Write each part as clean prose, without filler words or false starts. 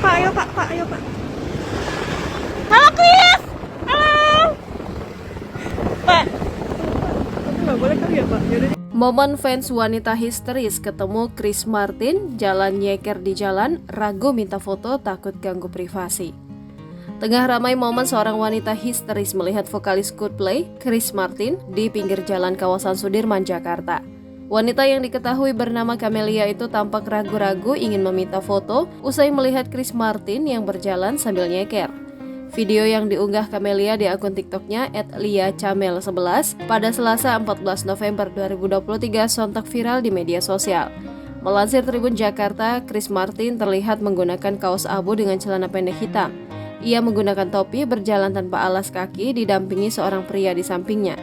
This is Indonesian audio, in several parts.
Pak, ayo Pak, ayo Pak. Halo Chris, halo. Pak, nggak boleh kali ya Pak? Yaudah. Momen fans wanita histeris ketemu Chris Martin, jalan nyeker di jalan, ragu minta foto takut ganggu privasi. Tengah ramai momen seorang wanita histeris melihat vokalis Coldplay, Chris Martin, di pinggir jalan kawasan Sudirman, Jakarta. Wanita yang diketahui bernama Camelia itu tampak ragu-ragu ingin meminta foto usai melihat Chris Martin yang berjalan sambil nyeker. Video yang diunggah Camelia di akun TikToknya @liacamel11 pada Selasa 14 November 2023 sontak viral di media sosial. Melansir Tribun Jakarta, Chris Martin terlihat menggunakan kaos abu dengan celana pendek hitam. Ia menggunakan topi berjalan tanpa alas kaki didampingi seorang pria di sampingnya.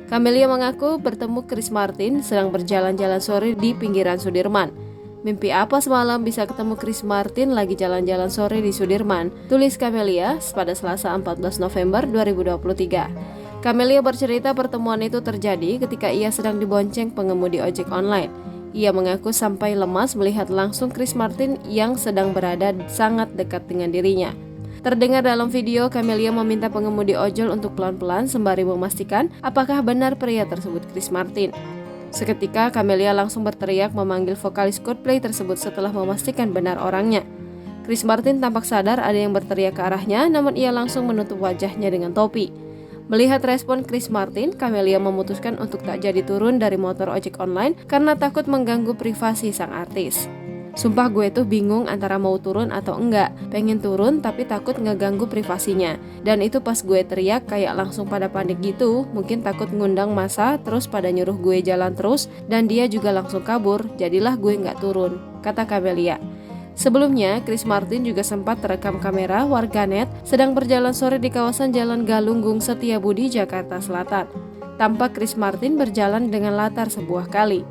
Camelia mengaku bertemu Chris Martin sedang berjalan-jalan sore di pinggiran Sudirman. Mimpi apa semalam bisa ketemu Chris Martin lagi jalan-jalan sore di Sudirman, tulis Camelia pada Selasa 14 November 2023. Camelia bercerita pertemuan itu terjadi ketika ia sedang dibonceng pengemudi ojek online. Ia mengaku sampai lemas melihat langsung Chris Martin yang sedang berada sangat dekat dengan dirinya. Terdengar dalam video, Camelia meminta pengemudi ojol untuk pelan-pelan sembari memastikan apakah benar pria tersebut Chris Martin. Seketika, Camelia langsung berteriak memanggil vokalis Coldplay tersebut setelah memastikan benar orangnya. Chris Martin tampak sadar ada yang berteriak ke arahnya, namun ia langsung menutup wajahnya dengan topi. Melihat respon Chris Martin, Camelia memutuskan untuk tak jadi turun dari motor ojek online karena takut mengganggu privasi sang artis. Sumpah gue tuh bingung antara mau turun atau enggak. Pengen turun tapi takut ngeganggu privasinya. Dan itu pas gue teriak kayak langsung pada panik gitu. Mungkin takut ngundang massa terus pada nyuruh gue jalan terus. Dan dia juga langsung kabur. Jadilah gue nggak turun, kata Camelia. Sebelumnya, Chris Martin juga sempat terekam kamera warganet sedang berjalan sore di kawasan Jalan Galunggung Setiabudi, Jakarta Selatan. Tampak Chris Martin berjalan dengan latar sebuah kali.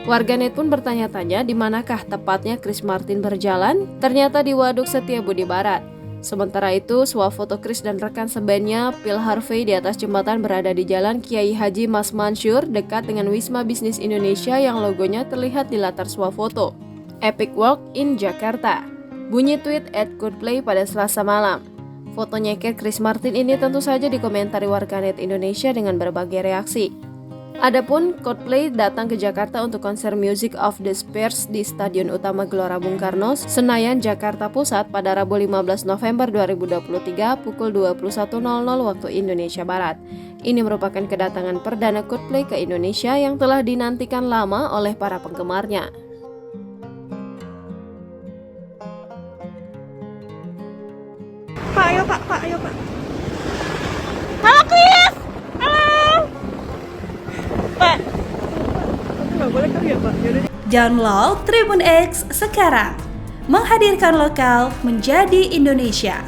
Warganet pun bertanya-tanya di manakah tepatnya Chris Martin berjalan, ternyata di Waduk Setiabudi Barat. Sementara itu, swafoto Chris dan rekan sebandnya Phil Harvey di atas jembatan berada di Jalan Kiai Haji Mas Mansur dekat dengan Wisma Bisnis Indonesia yang logonya terlihat di latar swafoto. Epic Walk in Jakarta, bunyi tweet @Coldplay pada Selasa malam. Foto nyeker Chris Martin ini tentu saja dikomentari warganet Indonesia dengan berbagai reaksi. Adapun Coldplay datang ke Jakarta untuk konser Music of the Spheres di Stadion Utama Gelora Bung Karno, Senayan, Jakarta Pusat pada Rabu 15 November 2023 pukul 21.00 waktu Indonesia Barat. Ini merupakan kedatangan perdana Coldplay ke Indonesia yang telah dinantikan lama oleh para penggemarnya. Pak, ayo Pak, ayo Pak. Halo Chris, halo. Pak, nggak boleh kali ya Pak? Yaudah. Download Tribun X sekarang, menghadirkan lokal menjadi Indonesia.